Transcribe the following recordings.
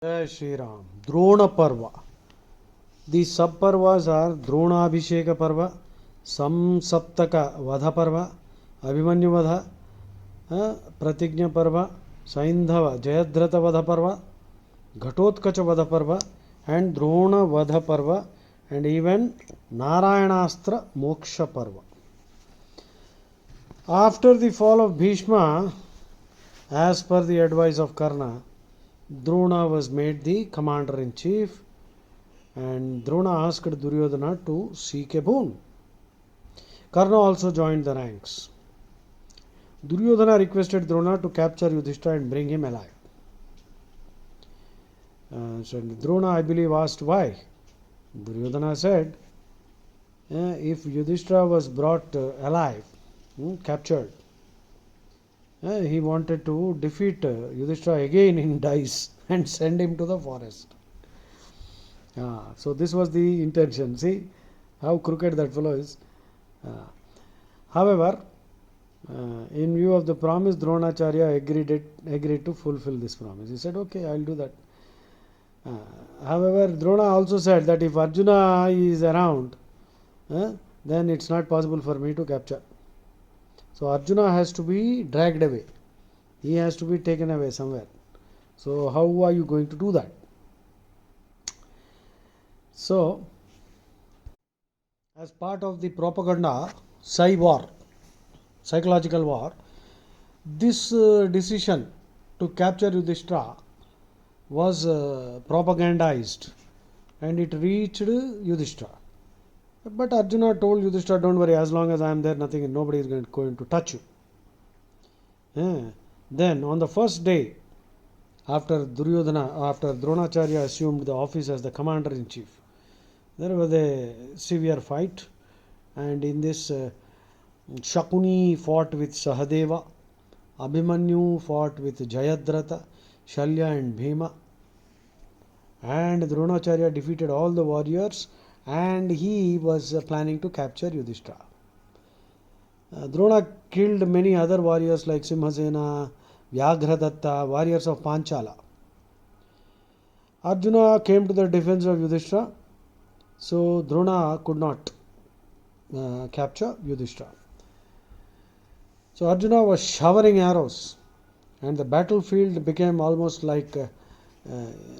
Jai Shri Ram. Drona Parva. The sub-parvas are Drona Abhisheka Parva, Samsaptaka Vadha Parva, Abhimanyu Vadha, Pratigna Parva, Saindhava Jayadratha Vadha Parva, Ghatotkacha Vadha Parva, and Drona Vadha Parva, and even Narayanastra Moksha Parva. After the fall of Bhishma, as per the advice of Karna, Drona was made the commander in chief, and Drona asked Duryodhana to seek a boon. Karna also joined the ranks. Duryodhana requested Drona to capture Yudhishthira and bring him alive. So Drona, I believe, asked why. Duryodhana said, if Yudhishthira was brought alive, captured, he wanted to defeat Yudhishthira again in dice and send him to the forest. So this was the intention. See how crooked that fellow is. However, in view of the promise, Dronacharya agreed to fulfill this promise. He said, okay, I'll do that. However, Drona also said that if Arjuna is around, then it's not possible for me to capture. So Arjuna has to be dragged away. He has to be taken away somewhere. So how are you going to do that? So, as part of the propaganda, war, psychological war, this decision to capture Yudhishthira was propagandized, and it reached Yudhishthira. But Arjuna told Yudhishthira, don't worry, as long as I am there, nobody is going to touch you. Then on the first day, after Dronacharya assumed the office as the commander-in-chief, there was a severe fight, and in this Shakuni fought with Sahadeva, Abhimanyu fought with Jayadratha, Shalya and Bhima, and Dronacharya defeated all the warriors, and he was planning to capture Yudhishthira. Drona killed many other warriors like Simhasena, Vyaghradatta, warriors of Panchala. Arjuna came to the defense of Yudhishthira, so Drona could not capture Yudhishthira. So Arjuna was showering arrows, and the battlefield became almost like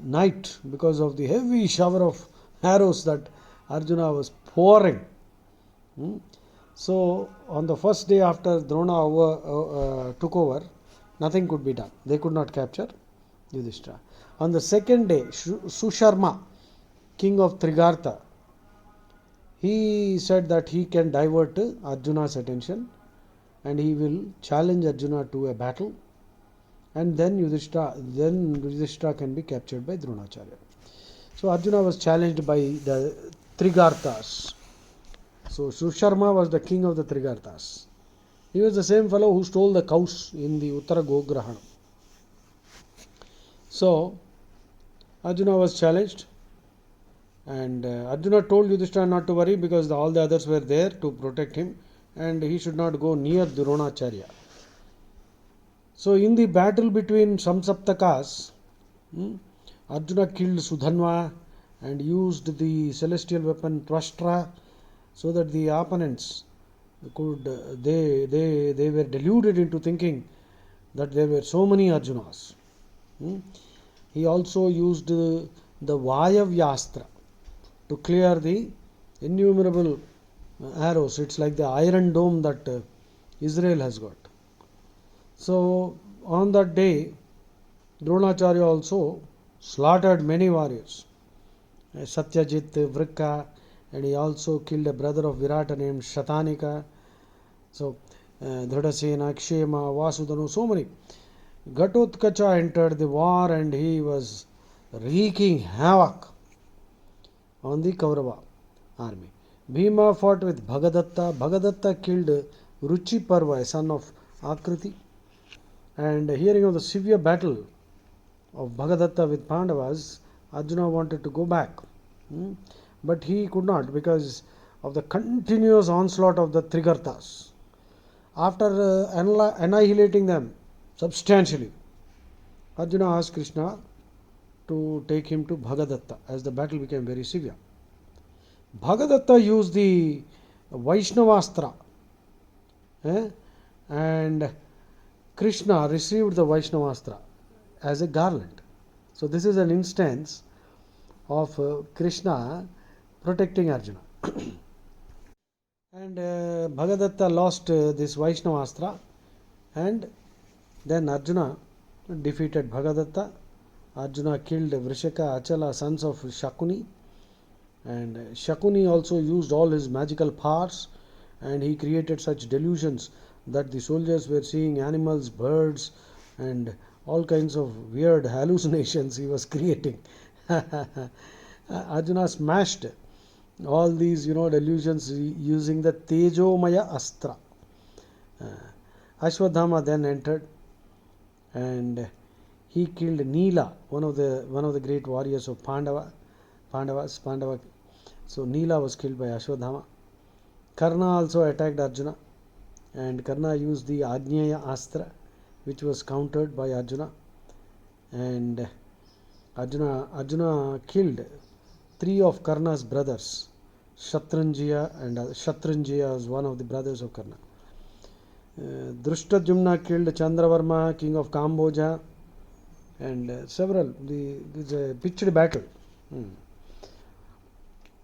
night because of the heavy shower of arrows that Arjuna was pouring. So on the first day after Drona took over, nothing could be done. They could not capture Yudhishthira. On the second day, Susharma, king of Trigartha, he said that he can divert Arjuna's attention and he will challenge Arjuna to a battle, and then Yudhishthira can be captured by Dronacharya. So Arjuna was challenged by the Trigarthas. So Susharma was the king of the Trigarthas. He was the same fellow who stole the cows in the Uttara Gograhana. So Arjuna was challenged, and Arjuna told Yudhishthira not to worry because all the others were there to protect him, and he should not go near Dronacharya. So in the battle between Samsaptakas, Arjuna killed Sudhanva and used the celestial weapon Twashtra, so that the opponents could they were deluded into thinking that there were so many Arjunas. He also used the Vayavyastra to clear the innumerable arrows. It's like the iron dome that Israel has got. So on that day, Dronacharya also slaughtered many warriors, Satyajit, Vrika, and he also killed a brother of Virata named Shatanika. So Dhridasena, Kshema, Vasudhanu, so many. Ghatotkacha entered the war, and he was wreaking havoc on the Kaurava army. Bhima fought with Bhagadatta. Bhagadatta killed Ruchi Parva, a son of Akriti. And hearing of the severe battle of Bhagadatta with Pandavas, Arjuna wanted to go back. But he could not because of the continuous onslaught of the Trigarthas. After annihilating them substantially, Arjuna asked Krishna to take him to Bhagadatta as the battle became very severe. Bhagadatta used the Vaishnavastra, eh? And Krishna received the Vaishnavastra as a garland. So this is an instance of Krishna protecting Arjuna. And Bhagadatta lost this Vaishnavastra, and then Arjuna defeated Bhagadatta. Arjuna killed Vrishaka, Achala, sons of Shakuni, and Shakuni also used all his magical powers, and he created such delusions that the soldiers were seeing animals, birds, and all kinds of weird hallucinations he was creating. Arjuna smashed all these delusions using the Tejomaya Astra. Ashwadhama then entered, and he killed Neela, one of the great warriors of Pandava. So Neela was killed by Ashwadhama. Karna also attacked Arjuna, and Karna used the Agneya Astra, which was countered by Arjuna. And Arjuna killed 3 of Karna's brothers. Shatranjaya, and Shatranjaya was one of the brothers of Karna. Drishtadyumna killed Chandravarma, king of Kamboja, and several. It's a pitched battle.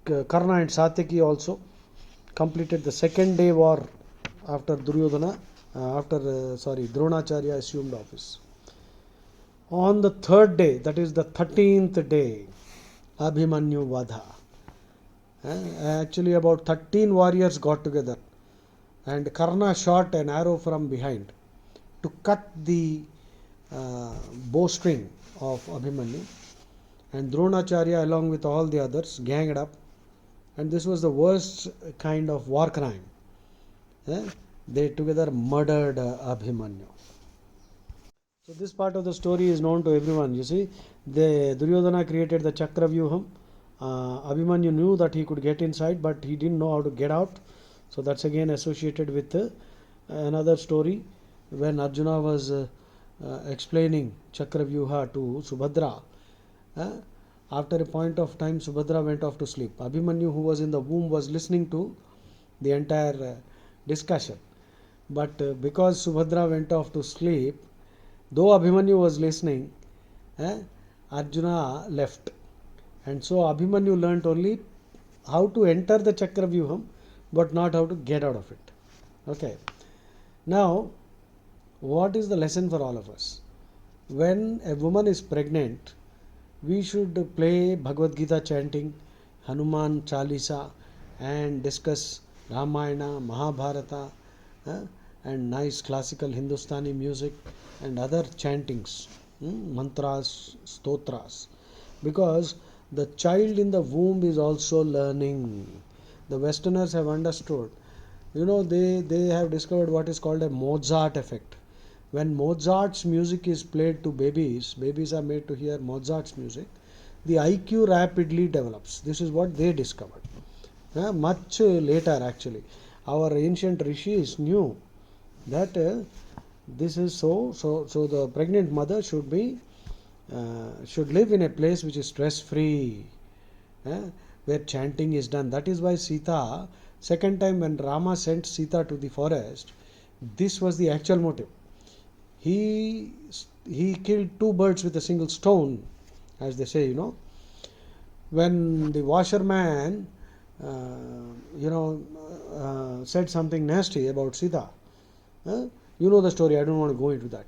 Karna and Satyaki also completed the second day war after Dronacharya assumed office. On the third day, that is the 13th day, Abhimanyu Vadha. Actually, about 13 warriors got together, and Karna shot an arrow from behind to cut the bowstring of Abhimanyu, and Dronacharya, along with all the others, ganged up, and this was the worst kind of war crime. They together murdered Abhimanyu. So this part of the story is known to everyone. You see, the Duryodhana created the Chakravyuham. Abhimanyu knew that he could get inside, but he didn't know how to get out. So that's again associated with another story when Arjuna was explaining Chakravyuha to Subhadra. After a point of time, Subhadra went off to sleep. Abhimanyu, who was in the womb, was listening to the entire discussion. But because Subhadra went off to sleep, though Abhimanyu was listening, Arjuna left. And so Abhimanyu learnt only how to enter the Chakravyuham, but not how to get out of it. Okay. Now, what is the lesson for all of us? When a woman is pregnant, we should play Bhagavad Gita chanting, Hanuman Chalisa, and discuss Ramayana, Mahabharata, and nice classical Hindustani music and other chantings, mantras, stotras, because the child in the womb is also learning. The Westerners have understood. They have discovered what is called a Mozart effect. When Mozart's music is played to babies are made to hear Mozart's music, the IQ rapidly develops. This is what they discovered. Much later, actually, our ancient rishis knew that this is so the pregnant mother should live in a place which is stress free, where chanting is done. That is why Sita, second time when Rama sent Sita to the forest, this was the actual motive. He killed 2 birds with a single stone, as they say. When the washerman said something nasty about Sita, the story, I don't want to go into that.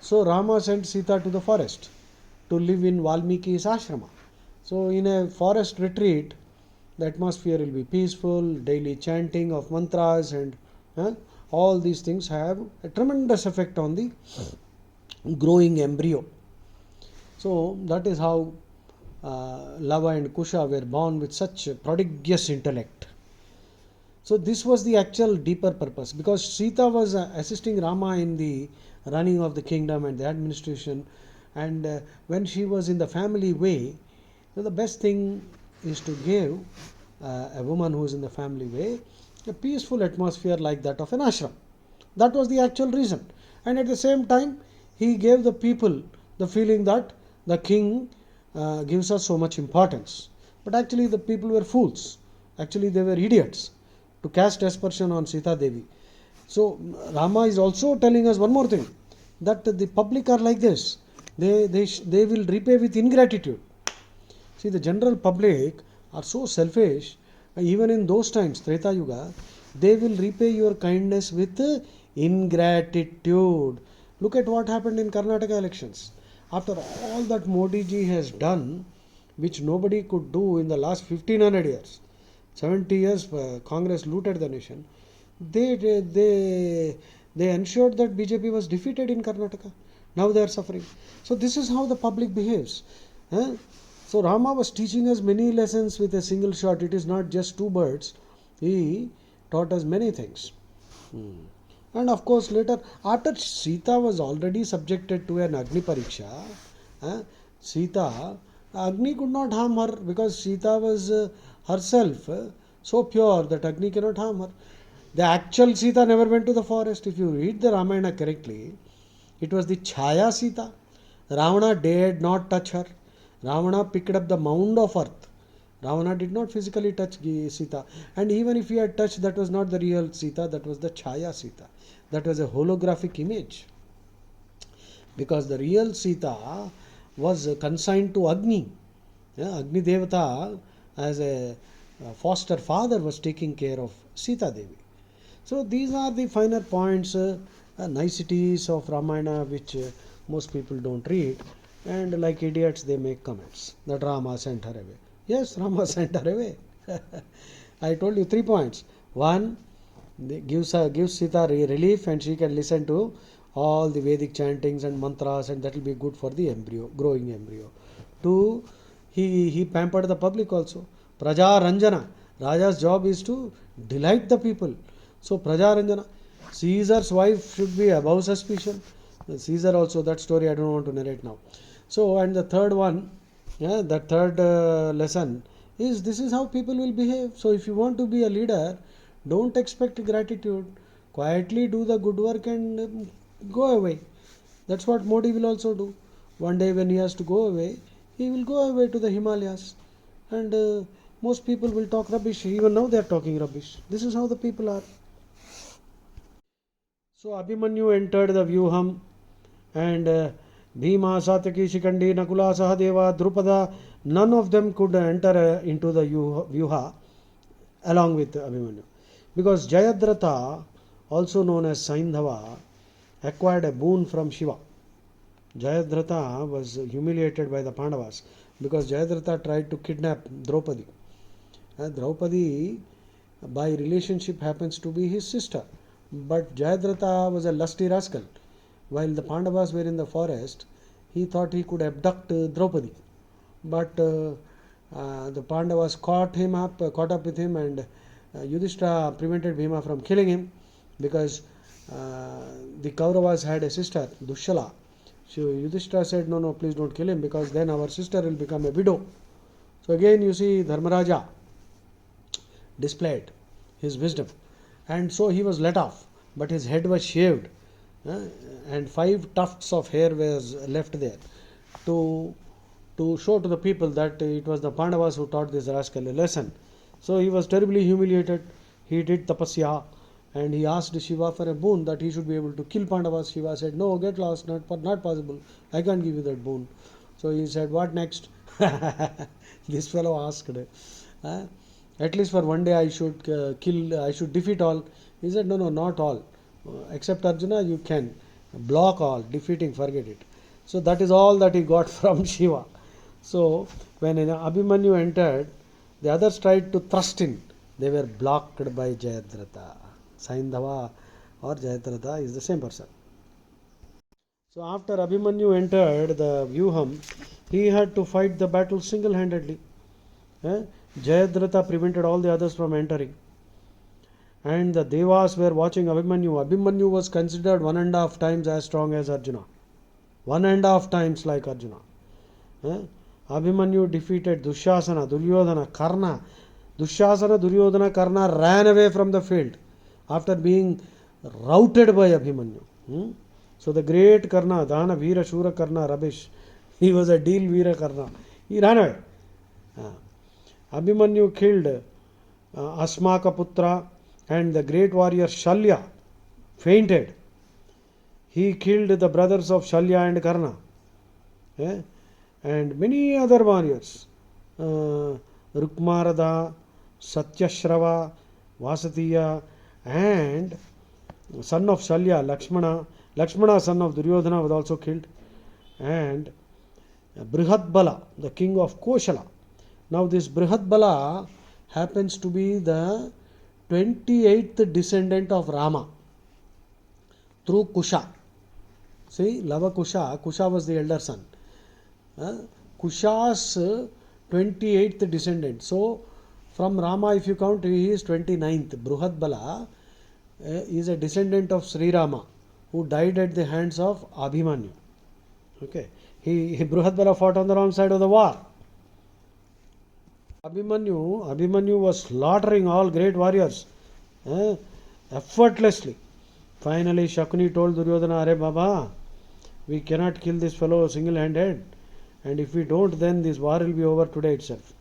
So Rama sent Sita to the forest to live in Valmiki's ashrama. So in a forest retreat, the atmosphere will be peaceful, daily chanting of mantras, and all these things have a tremendous effect on the growing embryo. So that is how Lava and Kusha were born with such prodigious intellect. So this was the actual deeper purpose, because Sita was assisting Rama in the running of the kingdom and the administration, and when she was in the family way, the best thing is to give a woman who is in the family way a peaceful atmosphere like that of an ashram. That was the actual reason. And at the same time, he gave the people the feeling that the king gives us so much importance. But actually, the people were fools. Actually, they were idiots to cast aspersion on Sita Devi. So, Rama is also telling us one more thing, that the public are like this. They will repay with ingratitude. See, the general public are so selfish, even in those times, Treta Yuga, they will repay your kindness with ingratitude. Look at what happened in Karnataka elections. After all that Modi ji has done, which nobody could do in the last 1500 years, 70 years Congress looted the nation, they, they, they, they ensured that BJP was defeated in Karnataka. Now they are suffering. So this is how the public behaves. So Rama was teaching us many lessons with a single shot. It is not just two birds. He taught us many things. And of course later, after Sita was already subjected to an Agni Pariksha, Sita, Agni could not harm her because Sita was herself so pure that Agni cannot harm her. The actual Sita never went to the forest. If you read the Ramayana correctly, it was the Chaya Sita. Ravana dared not touch her. Ravana picked up the mound of earth. Ravana did not physically touch Sita. And even if he had touched, that was not the real Sita, that was the Chaya Sita. That was a holographic image. Because the real Sita was consigned to Agni. Agni Devata, as a foster father, was taking care of Sita Devi. So these are the finer points, niceties of Ramayana which most people don't read, and like idiots they make comments that Rama sent her away. Yes, Rama sent her away. I told you 3 points. One, gives Sita relief and she can listen to all the Vedic chantings and mantras, and that will be good for the embryo, growing embryo. Two, he pampered the public also. Praja Ranjana. Raja's job is to delight the people. So Praja Ranjana. Caesar's wife should be above suspicion. Caesar also, that story I don't want to narrate now. So, and the third one, the third lesson is, this is how people will behave. So if you want to be a leader, don't expect gratitude. Quietly do the good work and go away. That's what Modi will also do. One day when he has to go away, he will go away to the Himalayas. And most people will talk rubbish. Even now they are talking rubbish. This is how the people are. So Abhimanyu entered the Vyuham, and Bhima, Satyaki, Shikandi, Nakula, Sahadeva, Drupada, none of them could enter into the Vyuha along with Abhimanyu. Because Jayadratha, also known as Saindhava, acquired a boon from Shiva. Jayadratha was humiliated by the Pandavas because Jayadratha tried to kidnap Draupadi. Draupadi, by relationship, happens to be his sister. But Jayadratha was a lusty rascal. While the Pandavas were in the forest, he thought he could abduct Draupadi. But the Pandavas caught up with him, and Yudhishthira prevented Bhima from killing him because the Kauravas had a sister, Dushala. So Yudhishthira said, no, please don't kill him, because then our sister will become a widow. So again you see Dharmaraja displayed his wisdom. And so he was let off, but his head was shaved, and 5 tufts of hair was left there to show to the people that it was the Pandavas who taught this rascal a lesson. So he was terribly humiliated. He did tapasya, and he asked Shiva for a boon that he should be able to kill Pandavas. Shiva said, no, get lost, not possible. I can't give you that boon. So he said, what next? This fellow asked, at least for one day I should I should defeat all. He said, no, not all. Except Arjuna, you can block all, defeating, forget it. So that is all that he got from Shiva. So when Abhimanyu entered, the others tried to thrust in. They were blocked by Jayadratha. Saindhava or Jayadratha is the same person. So after Abhimanyu entered the Vyuham, he had to fight the battle single-handedly. Jayadratha prevented all the others from entering. And the Devas were watching Abhimanyu. Abhimanyu was considered 1.5 times as strong as Arjuna. 1.5 times like Arjuna. Abhimanyu defeated Dushasana, Duryodhana, Karna. Dushasana, Duryodhana, Karna ran away from the field after being routed by Abhimanyu. So the great Karna, Dana Veera Shura Karna, rubbish. He was a deal Veera Karna. He ran away. Uh, Abhimanyu killed Asmakaputra, and the great warrior Shalya fainted. He killed the brothers of Shalya and Karna, eh? And many other warriors. Rukmarada, Satyashrava, Vasatiya, and son of Shalya, Lakshmana. Lakshmana, son of Duryodhana, was also killed. And Brihatbala, the king of Koshala. Now, this Brihatbala happens to be the 28th descendant of Rama through Kusha. See, Lava Kusha, Kusha was the elder son. Kusha's 28th descendant. So, from Rama, if you count, he is 29th. Brihatbala is a descendant of Sri Rama, who died at the hands of Abhimanyu. Okay, Brihatbala fought on the wrong side of the war. Abhimanyu was slaughtering all great warriors effortlessly. Finally, Shakuni told Duryodhana, "Are Baba, we cannot kill this fellow single-handed, and if we don't, then this war will be over today itself."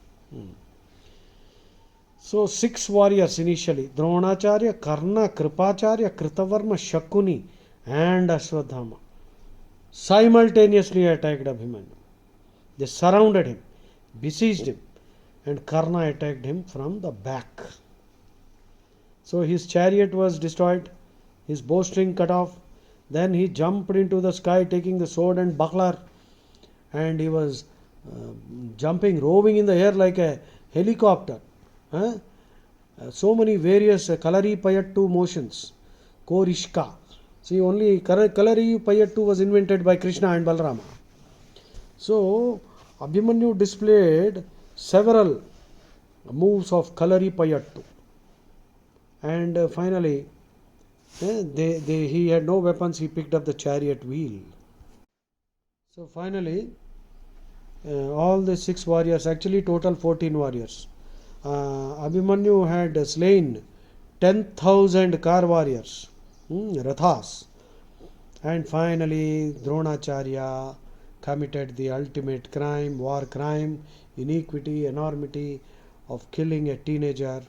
So 6 warriors initially: Dronacharya, Karna, Kripacharya, Kritavarma, Shakuni, and Ashwadhama simultaneously attacked Abhimanyu. They surrounded him, besieged him, and Karna attacked him from the back. So his chariot was destroyed, his bowstring cut off. Then he jumped into the sky taking the sword and buckler, and he was jumping, roving in the air like a helicopter. So many various Kalari Payattu motions. Korishka. See, only Kalari Payattu was invented by Krishna and Balarama. So Abhimanyu displayed several moves of Kalari Payattu, and finally he had no weapons. He picked up the chariot wheel. So finally all the 6 warriors, actually total 14 warriors, Abhimanyu had slain 10,000 car warriors, Rathas, and finally Dronacharya committed the ultimate crime, war crime, iniquity, enormity of killing a teenager,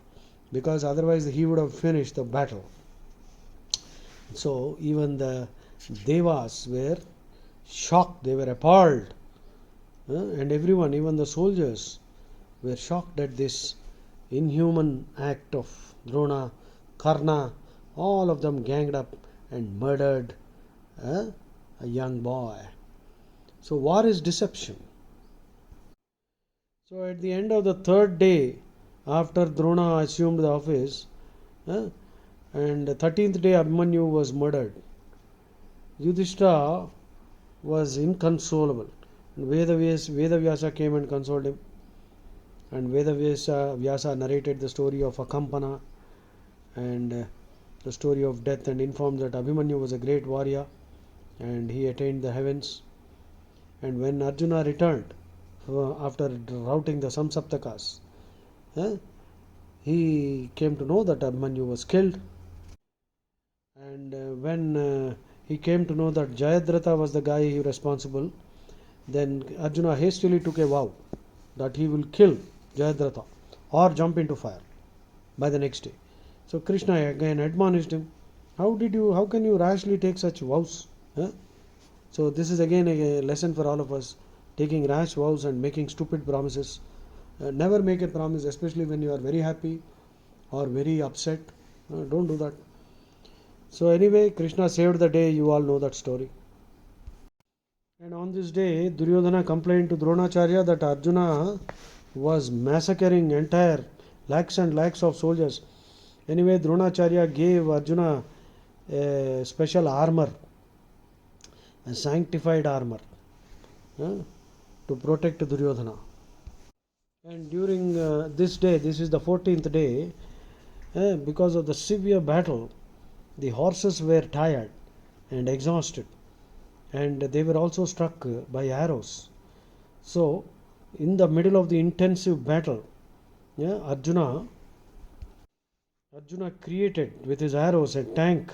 because otherwise he would have finished the battle. So even the Devas were shocked, they were appalled, and everyone, even the soldiers, were shocked at this inhuman act of Drona, Karna. All of them ganged up and murdered a young boy. So war is deception. So at the end of the 3rd day after Drona assumed the office, and the 13th day Abhimanyu was murdered, Yudhishthira was inconsolable. Vedavyasa came and consoled him, and Vedavyasa narrated the story of Akampana and the story of death, and informed that Abhimanyu was a great warrior and he attained the heavens. And when Arjuna returned after routing the Samsaptakas, he came to know that Abhimanyu was killed. And when he came to know that Jayadratha was the guy who was responsible, then Arjuna hastily took a vow that he will kill Jayadratha or jump into fire by the next day. So Krishna again admonished him, how can you rashly take such vows? So this is again a lesson for all of us, taking rash vows and making stupid promises. Never make a promise, especially when you are very happy or very upset. Don't do that. So anyway, Krishna saved the day. You all know that story. And on this day, Duryodhana complained to Dronacharya that Arjuna was massacring entire lakhs and lakhs of soldiers. Anyway, Dronacharya gave Arjuna a special armor, a sanctified armor, to protect Duryodhana. And during this day, this is the 14th day, because of the severe battle, the horses were tired and exhausted, and they were also struck by arrows. So in the middle of the intensive battle, Arjuna created with his arrows a tank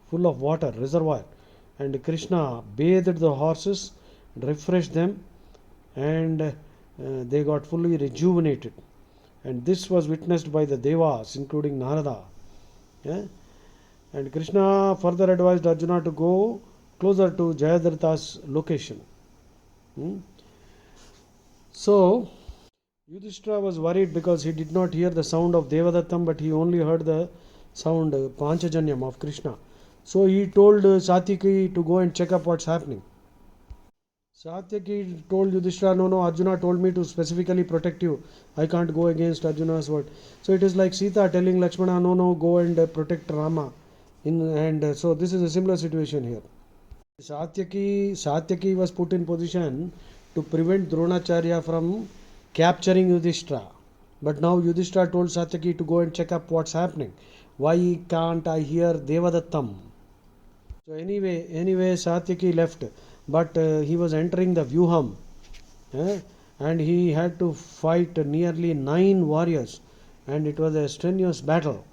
full of water, reservoir, and Krishna bathed the horses, refreshed them, and they got fully rejuvenated. And this was witnessed by the Devas, including Narada. Yeah? And Krishna further advised Arjuna to go closer to Jayadratha's location. So, Yudhishthira was worried because he did not hear the sound of Devadattam, but he only heard the sound Panchajanyam of Krishna. So he told Satyaki to go and check up what's happening. Satyaki told Yudhishthira, no, Arjuna told me to specifically protect you. I can't go against Arjuna's word. So it is like Sita telling Lakshmana, no, go and protect Rama. So this is a similar situation here. Satyaki was put in position to prevent Dronacharya from capturing Yudhishthira. But now Yudhishthira told Satyaki to go and check up what's happening. Why can't I hear Devadattam? So anyway Satyaki left, but he was entering the Vyuham, and he had to fight nearly 9 warriors, and it was a strenuous battle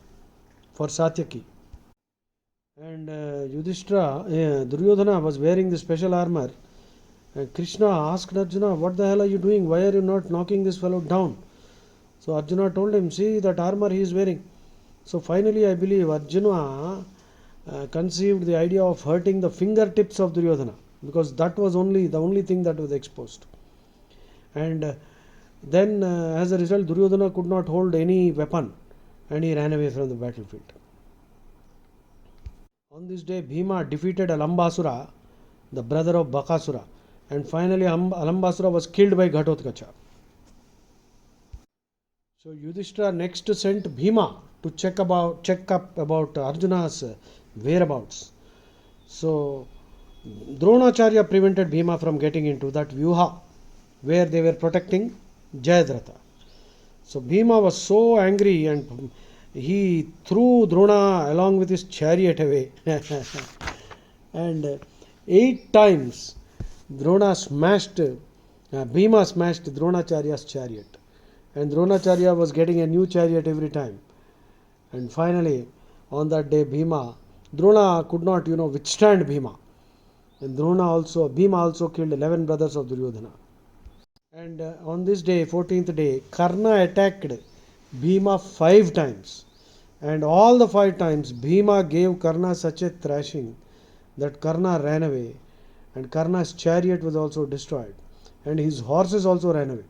for Satyaki. And Duryodhana was wearing the special armor. Krishna asked Arjuna, what the hell are you doing? Why are you not knocking this fellow down? So Arjuna told him, see that armor he is wearing. So finally I believe Arjuna conceived the idea of hurting the fingertips of Duryodhana, because that was the only thing that was exposed. And then as a result Duryodhana could not hold any weapon, and he ran away from the battlefield. On this day Bhima defeated Alambasura, the brother of Bakasura, and finally Alambasura was killed by Ghatotkacha. So Yudhishthira next sent Bhima to check up about Arjuna's whereabouts. So Dronacharya prevented Bhima from getting into that Vyuha where they were protecting Jayadratha. So Bhima was so angry and he threw Drona along with his chariot away. And 8 times Bhima smashed Dronacharya's chariot. And Dronacharya was getting a new chariot every time. And finally, on that day, Drona could not, withstand Bhima. And Bhima also killed 11 brothers of Duryodhana. And on this day, 14th day, Karna attacked Bhima 5 times. And all the 5 times, Bhima gave Karna such a thrashing that Karna ran away. And Karna's chariot was also destroyed. And his horses also ran away.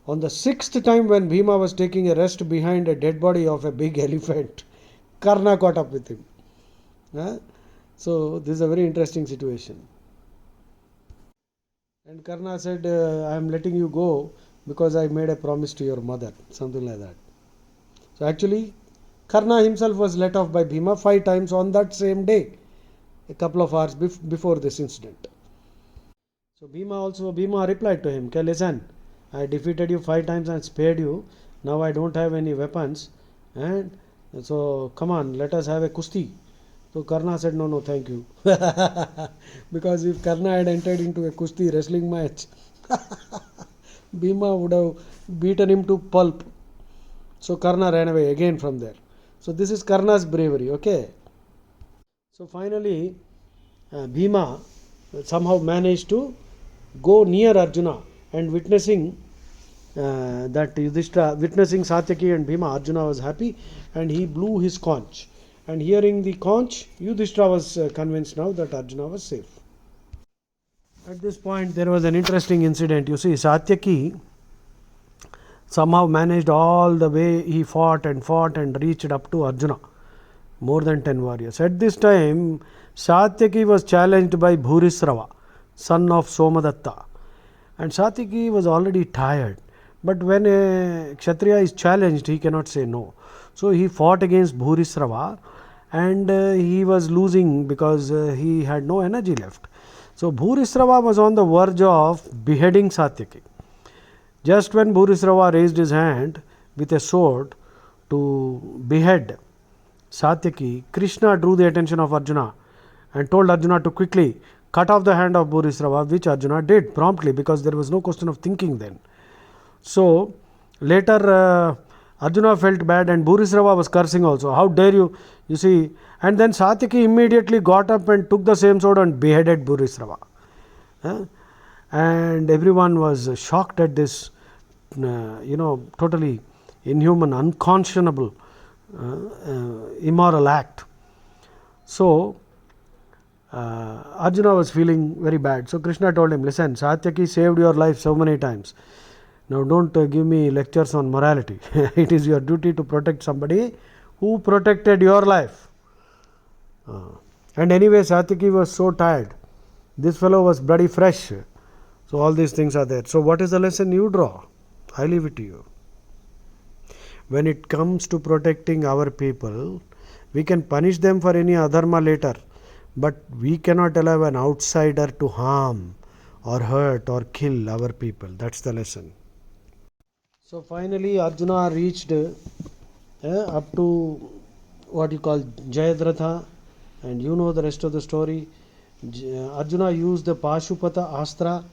On the 6th time when Bhima was taking a rest behind a dead body of a big elephant, Karna caught up with him. So this is a very interesting situation. And Karna said, I am letting you go because I made a promise to your mother, something like that. So actually, Karna himself was let off by Bhima 5 times on that same day, a couple of hours before this incident. So Bhima replied to him, okay, listen, I defeated you 5 times and spared you. Now I don't have any weapons. And so come on, let us have a kusti. So Karna said, no, thank you. Because if Karna had entered into a kusti wrestling match, Bhima would have beaten him to pulp. So Karna ran away again from there. So this is Karna's bravery, okay. So finally, Bhima somehow managed to go near Arjuna, and witnessing Satyaki and Bhima, Arjuna was happy and he blew his conch. And hearing the conch, Yudhishthira was convinced now that Arjuna was safe. At this point, there was an interesting incident. You see, Satyaki somehow managed all the way, he fought and reached up to Arjuna. More than 10 warriors. At this time, Satyaki was challenged by Bhurisrava, son of Somadatta. And Satyaki was already tired. But when a Kshatriya is challenged, he cannot say no. So he fought against Bhurisrava, and he was losing because he had no energy left. So Bhurisrava was on the verge of beheading Satyaki. Just when Bhurisrava raised his hand with a sword to behead Satyaki, Krishna drew the attention of Arjuna and told Arjuna to quickly cut off the hand of Bhurisrava, which Arjuna did promptly because there was no question of thinking then. So later Arjuna felt bad and Bhurisrava was cursing also. How dare you? You see. And then Satyaki immediately got up and took the same sword and beheaded Bhurisrava. and everyone was shocked at this, totally inhuman, unconscionable, immoral act. So Arjuna was feeling very bad. So Krishna told him, listen, Satyaki saved your life so many times. Now don't give me lectures on morality. It is your duty to protect somebody who protected your life. And anyway, Satyaki was so tired. This fellow was bloody fresh. So all these things are there. So what is the lesson you draw? I leave it to you. When it comes to protecting our people, we can punish them for any adharma later, but we cannot allow an outsider to harm or hurt or kill our people. That's the lesson. So finally Arjuna reached up to what you call Jayadratha, and you know the rest of the story. Arjuna used the Pashupata Astra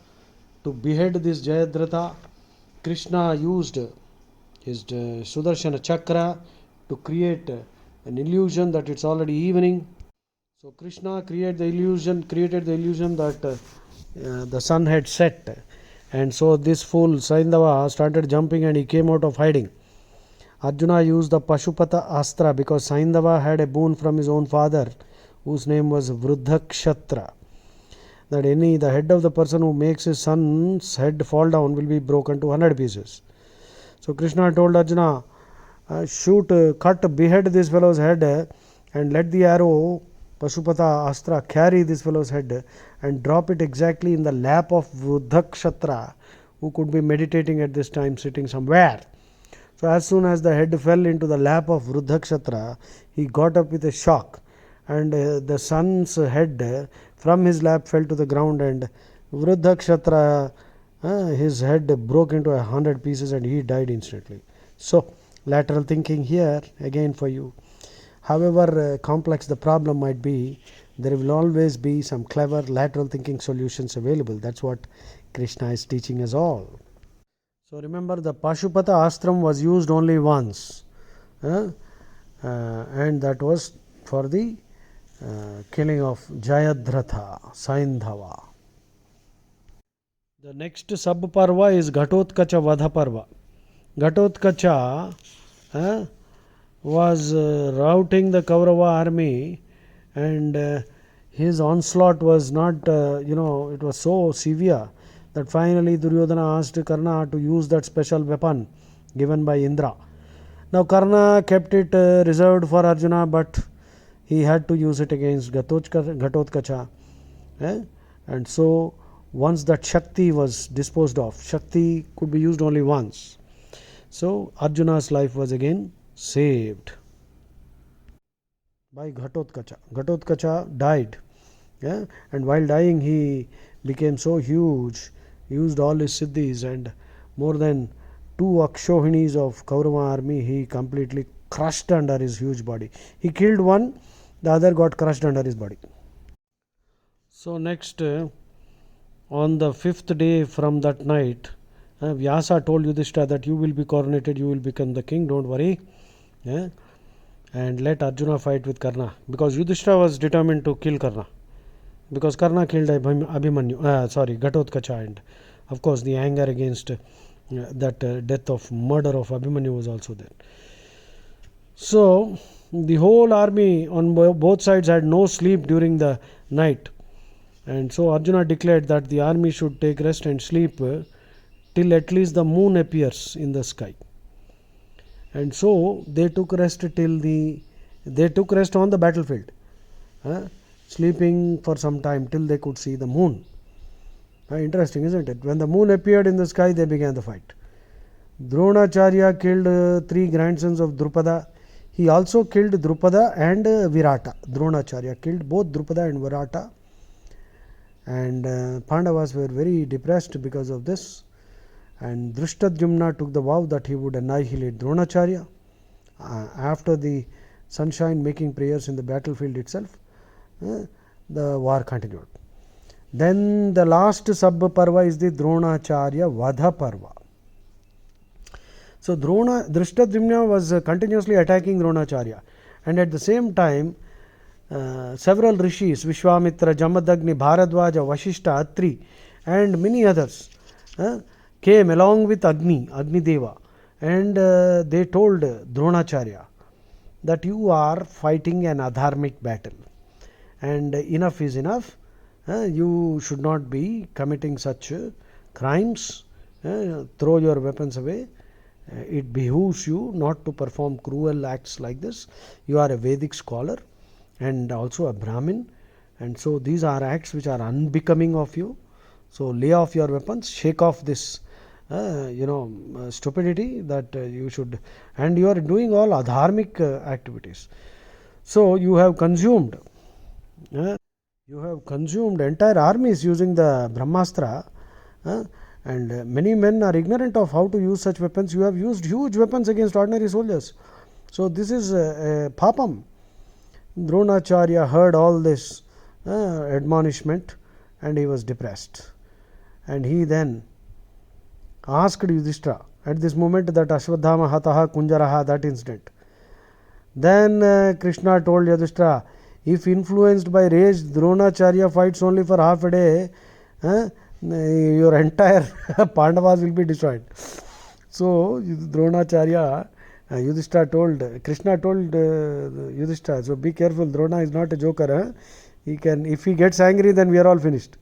to behead this Jayadratha. Krishna used his Sudarshana Chakra to create an illusion that it's already evening. So Krishna created the illusion that the sun had set, and so this fool Saindava started jumping and he came out of hiding. Arjuna used the Pashupata Astra because Saindava had a boon from his own father, whose name was Vruddha, that the head of the person who makes his son's head fall down will be broken to 100 pieces. So Krishna told Arjuna, behead this fellow's head and let the arrow Pashupata Astra carry this fellow's head and drop it exactly in the lap of Vruddha, who could be meditating at this time, sitting somewhere. So as soon as the head fell into the lap of Vruddha, he got up with a shock, and the son's head from his lap fell to the ground, and Vruddha, his head broke into 100 pieces and he died instantly. So lateral thinking here again for you. However complex the problem might be, there will always be some clever lateral thinking solutions available. That's what Krishna is teaching us all. So remember, the Pashupata Astram was used only once, and that was for the killing of Jayadratha, Saindhava. The next sub-parva is Ghatotkacha Vadha Parva. Ghatotkacha was routing the Kaurava army, and his onslaught was not, it was so severe that finally Duryodhana asked Karna to use that special weapon given by Indra. Now Karna kept it reserved for Arjuna, but he had to use it against Ghatotkacha. And so once that Shakti was disposed of, Shakti could be used only once. So Arjuna's life was again saved by Ghatotkacha. Ghatotkacha died, and while dying he became so huge, used all his siddhis, and more than 2 Akshohinis of Kaurava army he completely crushed under his huge body. He killed one, the other got crushed under his body. So next, on the 5th day from that night, Vyasa told Yudhishthira that you will be coronated, you will become the king, don't worry, and let Arjuna fight with Karna, because Yudhishthira was determined to kill Karna, because Karna killed Ghatotkacha, and of course the anger against that death of murder of Abhimanyu was also there. So the whole army on both sides had no sleep during the night, and so Arjuna declared that the army should take rest and sleep till at least the moon appears in the sky. And so they took rest on the battlefield, sleeping for some time till they could see the moon. Interesting, isn't it? When the moon appeared in the sky, they began the fight. Dronacharya killed 3 grandsons of Drupada. He also killed Drupada and Virata. Dronacharya killed both Drupada and Virata, and Pandavas were very depressed because of this. And Drishtadyumna took the vow that he would annihilate Dronacharya. After the sunshine, making prayers in the battlefield itself, the war continued. Then the last sub-parva is the Dronacharya Vadha Parva. So Drishtadyumna was continuously attacking Dronacharya, and at the same time several rishis, Vishwamitra, Jamadagni, Bharadwaja, Vashishta, Atri, and many others came along with Agni Deva, and they told Dronacharya that you are fighting an adharmic battle, and enough is enough. You should not be committing such crimes. Throw your weapons away. It behooves you not to perform cruel acts like this. You are a Vedic scholar and also a Brahmin, and so these are acts which are unbecoming of you. So lay off your weapons, shake off this stupidity that you should, and you are doing all adharmic activities. So you have consumed entire armies using the Brahmastra, and many men are ignorant of how to use such weapons. You have used huge weapons against ordinary soldiers. So this is a papam. Dronacharya heard all this admonishment, and he was depressed. And he then asked Yudhishthira at this moment that Ashwadhama Hataha Kunjaraha, that incident. Then Krishna told Yudhishthira, if influenced by rage, Dronacharya fights only for half a day, your entire Pandavas will be destroyed. So Dronacharya, Krishna told Yudhishthira, so be careful, Drona is not a joker. If he gets angry, then we are all finished.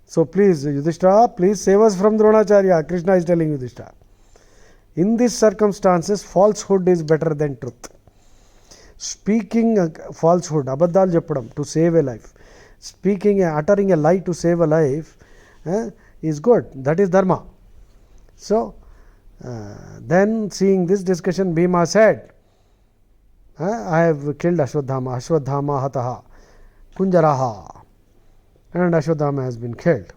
So please, Yudhishthira, please save us from Dronacharya. Krishna is telling Yudhishthira. In these circumstances, falsehood is better than truth. Speaking falsehood, abaddal cheppadam, to save a life. Uttering a lie to save a life is good. That is dharma. So, then seeing this discussion, Bhima said, I have killed Ashwadhama. Ashwadhama hataha kunjaraha. And Ashwadhama has been killed.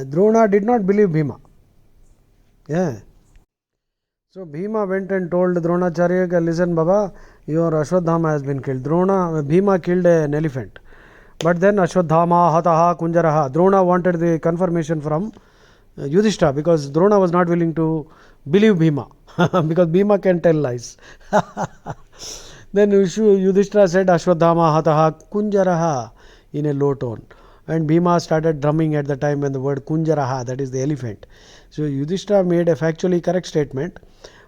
Drona did not believe Bhima. So Bhima went and told Dronacharya, listen Baba, your Ashwadhama has been killed. Bhima killed an elephant. But then Ashwadhama hataha kunjaraha. Drona wanted the confirmation from Yudhishthira, because Drona was not willing to believe Bhima because Bhima can tell lies. Then Yudhishthira said Ashwadhama hataha kunjaraha in a low tone, and Bhima started drumming at the time when the word kunjaraha, that is the elephant. So Yudhishthira made a factually correct statement,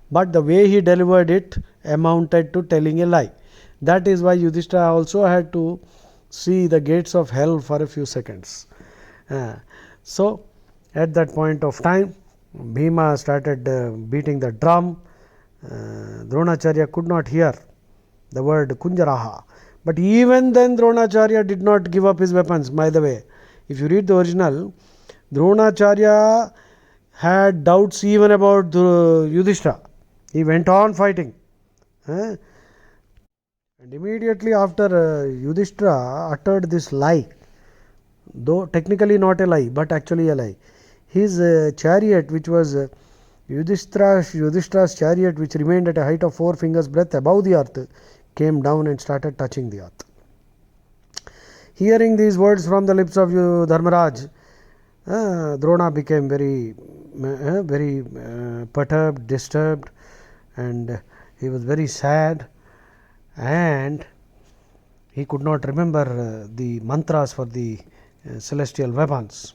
but the way he delivered it amounted to telling a lie. That is why Yudhishthira also had to see the gates of hell for a few seconds. So at that point of time, Bhima started beating the drum. Dronacharya could not hear the word kunjaraha. But even then Dronacharya did not give up his weapons. By the way, if you read the original, Dronacharya had doubts even about Yudhishthira. He went on fighting. And immediately after Yudhishthira uttered this lie, though technically not a lie, but actually a lie, his chariot, which was Yudhishthira's chariot, which remained at a height of 4 fingers breadth above the earth, came down and started touching the earth. Hearing these words from the lips of Dharmaraj, Drona became very perturbed, disturbed, and he was very sad, and he could not remember the mantras for the celestial weapons.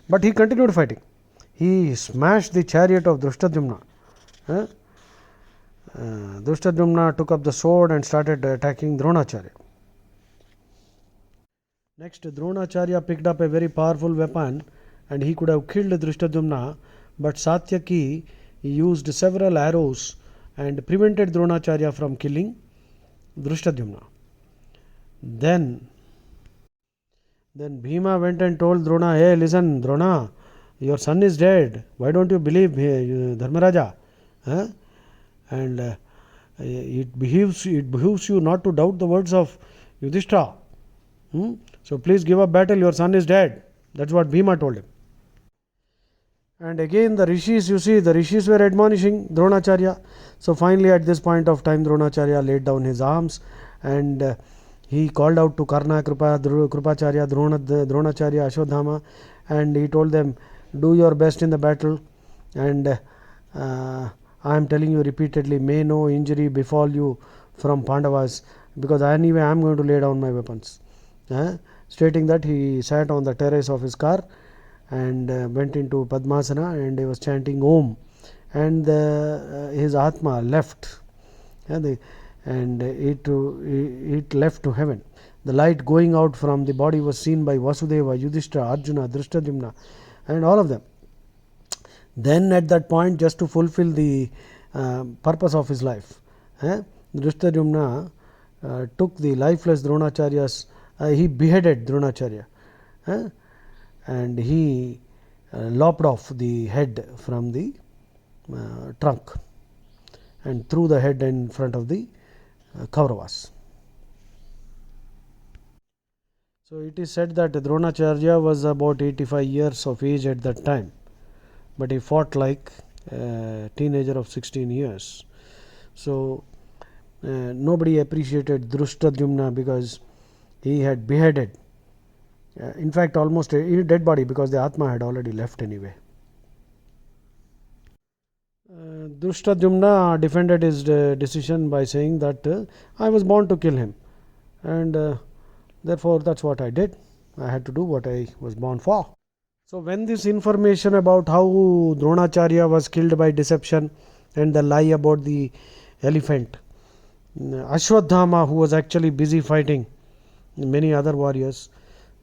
But he continued fighting. He smashed the chariot of Drishtadyumna. Drishtadyumna took up the sword and started attacking Dronacharya. Next, Dronacharya picked up a very powerful weapon, and he could have killed Drishtadyumna, but Satyaki used several arrows and prevented Dronacharya from killing Drishtadyumna. Then Bhima went and told Drona, hey, listen, Drona, your son is dead. Why don't you believe Dharmaraja? And it behooves you not to doubt the words of Yudhishthira. So please give up battle, your son is dead. That's what Bhima told him. And again the rishis, you see, the rishis were admonishing Dronacharya. So finally at this point of time, Dronacharya laid down his arms, and he called out to Karna, Krupacharya, Dronacharya, Ashwadhama, and he told them, do your best in the battle, and I am telling you repeatedly, may no injury befall you from Pandavas, because anyway I am going to lay down my weapons. stating that he sat on the terrace of his car and went into Padmasana, and he was chanting Om, and his Atma left, and it left to heaven. The light going out from the body was seen by Vasudeva, Yudhishthira, Arjuna, Drishtadyumna, and all of them. Then at that point, just to fulfill the purpose of his life, Drishtadyumna took the lifeless Dronacharya's, he beheaded Dronacharya, and he lopped off the head from the trunk and threw the head in front of the Kauravas. So it is said that Dronacharya was about 85 years of age at that time, but he fought like a teenager of 16 years. So nobody appreciated Drishtadyumna because he had beheaded, in fact, almost a dead body, because the Atma had already left anyway. Drishtadyumna defended his decision by saying that I was born to kill him, and therefore that's what I did. I had to do what I was born for. So when this information about how Dronacharya was killed by deception and the lie about the elephant, Ashwadhama, who was actually busy fighting many other warriors,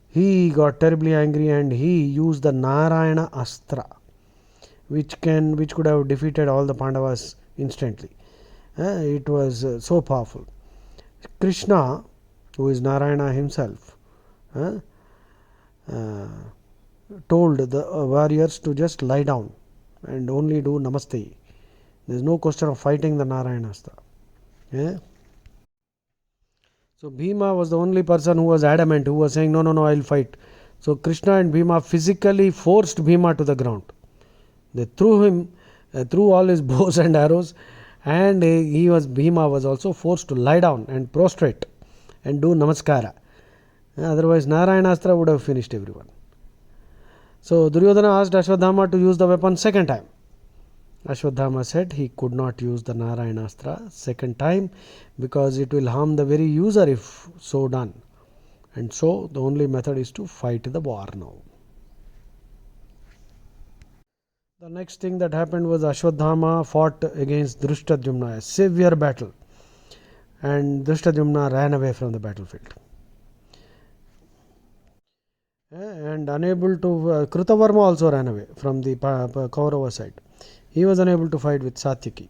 he got terribly angry and he used the Narayana Astra, which could have defeated all the Pandavas instantly. It was so powerful. Krishna, who is Narayana himself, told the warriors to just lie down and only do Namaste. There is no question of fighting the Narayanastra. So Bhima was the only person who was adamant, who was saying, no, I'll fight. So Krishna and Bhima physically forced Bhima to the ground. They threw him, threw all his bows and arrows, and Bhima was also forced to lie down and prostrate and do Namaskara. Otherwise Narayanastra would have finished everyone. So Duryodhana asked Ashwadhama to use the weapon second time. Ashwadhama said he could not use the Narayanastra second time because it will harm the very user if so done. And so the only method is to fight the war now. The next thing that happened was Ashwadhama fought against Drishtadyumna, a severe battle, and Drishtadyumna ran away from the battlefield. And unable to, Kritavarma also ran away from the Kaurava side. He was unable to fight with Satyaki.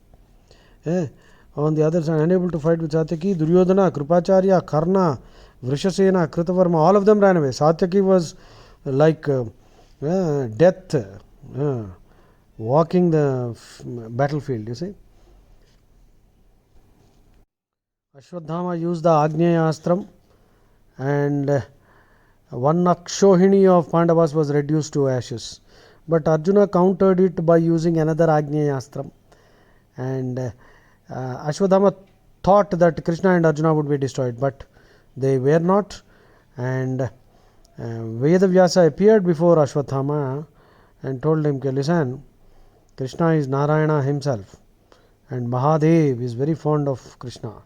On the other side, unable to fight with Satyaki, Duryodhana, Kripacharya, Karna, Vrishasena, Kritavarma, all of them ran away. Satyaki was like death, walking the battlefield, you see. Ashwadhama used the Agneya Astram, and one Akshohini of Pandavas was reduced to ashes. But Arjuna countered it by using another Agneya Astram. And Ashwadhama thought that Krishna and Arjuna would be destroyed, but they were not. And Vedavyasa appeared before Ashwadhama and told him, listen, Krishna is Narayana himself, and Mahadev is very fond of Krishna,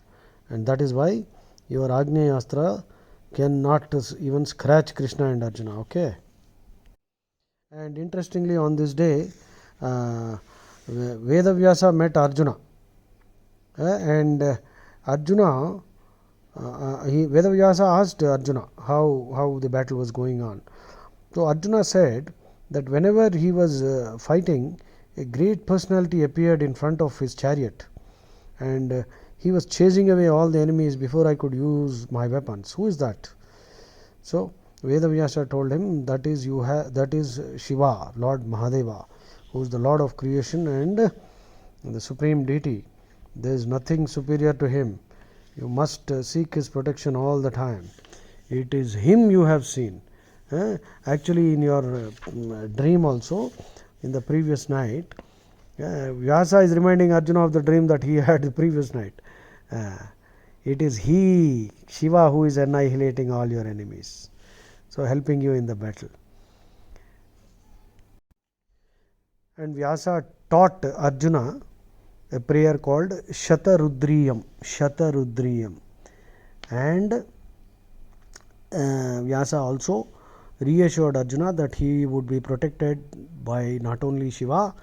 and that is why your Agneya Astra cannot even scratch Krishna and Arjuna. Okay. And interestingly, on this day, Vedavyasa met Arjuna, and Arjuna, Vedavyasa asked Arjuna how the battle was going on. So Arjuna said that whenever he was fighting, a great personality appeared in front of his chariot, and he was chasing away all the enemies before I could use my weapons. Who is that? So Vedavyasa told him, that is Shiva, Lord Mahadeva, who is the Lord of creation and the supreme deity. There is nothing superior to him. You must seek his protection all the time. It is him you have seen. Actually, in your dream also, in the previous night, Vyasa is reminding Arjuna of the dream that he had the previous night. It is he, Shiva, who is annihilating all your enemies, so helping you in the battle. And Vyasa taught Arjuna a prayer called Shatarudriyam. And Vyasa also reassured Arjuna that he would be protected by not only Shiva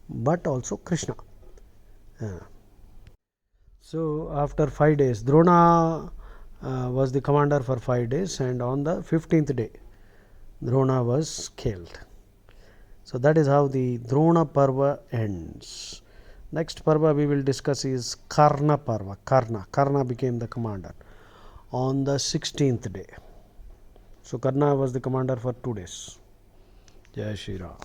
but also Krishna. Uh, so after 5 days, Drona was the commander for 5 days, and on the 15th day, Drona was killed. So that is how the Drona Parva ends. Next Parva we will discuss is Karna Parva. Karna became the commander on the 16th day. So Karna was the commander for 2 days. Jai Shri Ram.